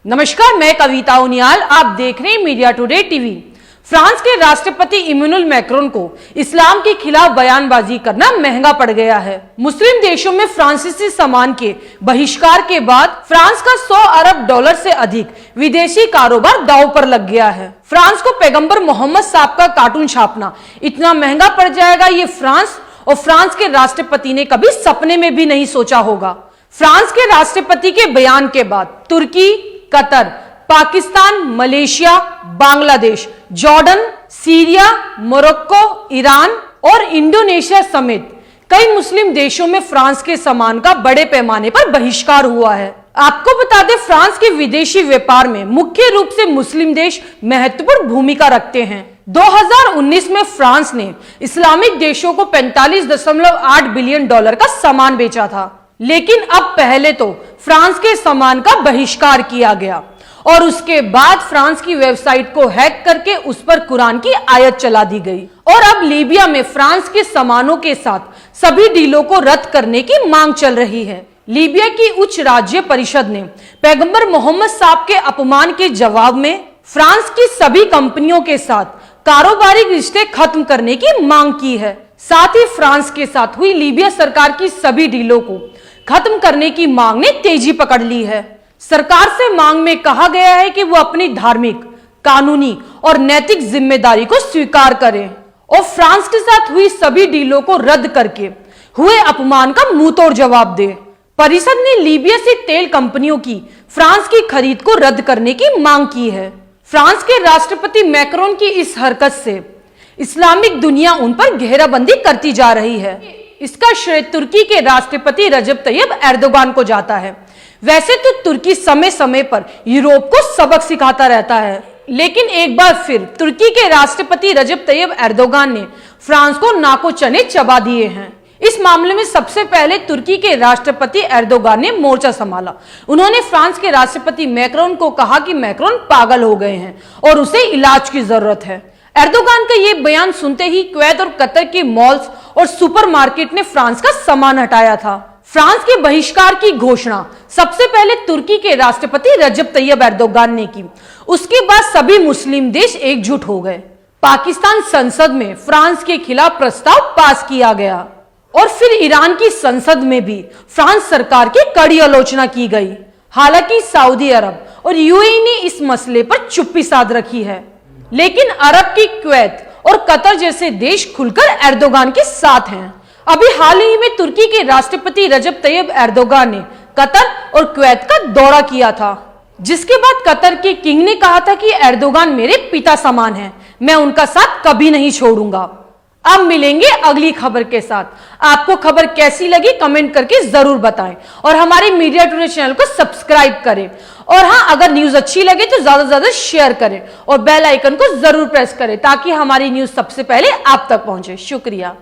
नमस्कार, मैं कविता उनियाल, आप देख रहे हैं मीडिया टुडे टीवी। फ्रांस के राष्ट्रपति इमैनुअल मैक्रोन को इस्लाम के खिलाफ बयानबाजी करना महंगा पड़ गया है। मुस्लिम देशों में फ्रांसीसी सामान के बहिष्कार के बाद फ्रांस का 100 अरब डॉलर से अधिक विदेशी कारोबार दांव पर लग गया है। फ्रांस को पैगंबर मोहम्मद साहब का कार्टून छापना इतना महंगा पड़ जाएगा, ये फ्रांस और फ्रांस के राष्ट्रपति ने कभी सपने में भी नहीं सोचा होगा। फ्रांस के राष्ट्रपति के बयान के बाद तुर्की, Qatar, Pakistan, Malaysia, Bangladesh, Jordan, Syria, Morocco, Iran और इंडोनेशिया समेत कई मुस्लिम देशों में फ्रांस के सामान का बड़े पैमाने पर बहिष्कार हुआ है। आपको बता दें, फ्रांस के विदेशी व्यापार में मुख्य रूप से मुस्लिम देश महत्वपूर्ण भूमिका रखते हैं। 2019 में फ्रांस ने इस्लामिक देशों को 45.8 बिलियन डॉलर का सामान बेचा था, लेकिन अब पहले तो फ्रांस के सामान का बहिष्कार किया गया और उसके बाद फ्रांस की वेबसाइट को हैक करके उस पर कुरान की आयत चला दी गई। और अब लीबिया में फ्रांस के सामानों के साथ सभी डीलों को रद्द करने की मांग चल रही है। लीबिया की उच्च राज्य परिषद ने पैगंबर मोहम्मद साहब के अपमान के जवाब में फ्रांस की सभी कंपनियों के साथ कारोबारी रिश्ते खत्म करने की मांग की है। साथ ही फ्रांस के साथ हुई लीबिया सरकार की सभी डीलों को खत्म करने की मांग ने तेजी पकड़ ली है। सरकार से मांग में कहा गया है कि वो अपनी धार्मिक, कानूनी और नैतिक जिम्मेदारी को स्वीकार करें और फ्रांस के साथ हुई सभी डीलों को रद्द करके हुए अपमान का मुंहतोड़ जवाब दे। परिषद ने लीबिया से तेल कंपनियों की फ्रांस की खरीद को रद्द करने की मांग की है। फ्रांस के राष्ट्रपति मैक्रोन की इस हरकत से इस्लामिक दुनिया उन पर घेराबंदी करती जा रही है। इसका श्रेय तुर्की के राष्ट्रपति रजब तैयब एर्दोगान को जाता है। वैसे तो तुर्की समय समय पर यूरोप को सबक सिखाता रहता है, लेकिन एक बार फिर तुर्की के राष्ट्रपति रजब तैयब एर्दोगान ने फ्रांस को नाको चने चबा दिए हैं। इस मामले में सबसे पहले तुर्की के राष्ट्रपति एर्दोगान ने मोर्चा संभाला। उन्होंने फ्रांस के राष्ट्रपति मैक्रोन को कहा कि मैक्रोन पागल हो गए हैं और उसे इलाज की जरूरत है। एर्दोगान का ये बयान सुनते ही कुवैत और कतर के मॉल्स और सुपरमार्केट ने फ्रांस का सामान हटाया था। फ्रांस के बहिष्कार की घोषणा सबसे पहले तुर्की के राष्ट्रपति रजब तैयब एर्दोगान ने की। उसके बाद सभी मुस्लिम देश एकजुट हो गए। पाकिस्तान संसद में फ्रांस के खिलाफ प्रस्ताव पास किया गया और फिर ईरान की संसद में भी फ्रांस सरकार की कड़ी आलोचना की गई। हालांकि सऊदी अरब और यूएई ने इस मसले पर चुप्पी साध रखी है, लेकिन अरब की कुवैत और कतर जैसे देश खुलकर एर्दोगान के साथ हैं। अभी हाल ही में तुर्की के राष्ट्रपति रजब तैयब एर्दोगान ने कतर और कुवैत का दौरा किया था, जिसके बाद कतर के किंग ने कहा था कि एर्दोगान मेरे पिता समान हैं, मैं उनका साथ कभी नहीं छोड़ूंगा। अब मिलेंगे अगली खबर के साथ। आपको खबर कैसी लगी कमेंट करके जरूर बताएं और हमारे मीडिया टुडे चैनल को सब्सक्राइब करें। और हाँ, अगर न्यूज अच्छी लगे तो ज्यादा से ज्यादा शेयर करें और बेल आइकन को जरूर प्रेस करें ताकि हमारी न्यूज सबसे पहले आप तक पहुंचे। शुक्रिया।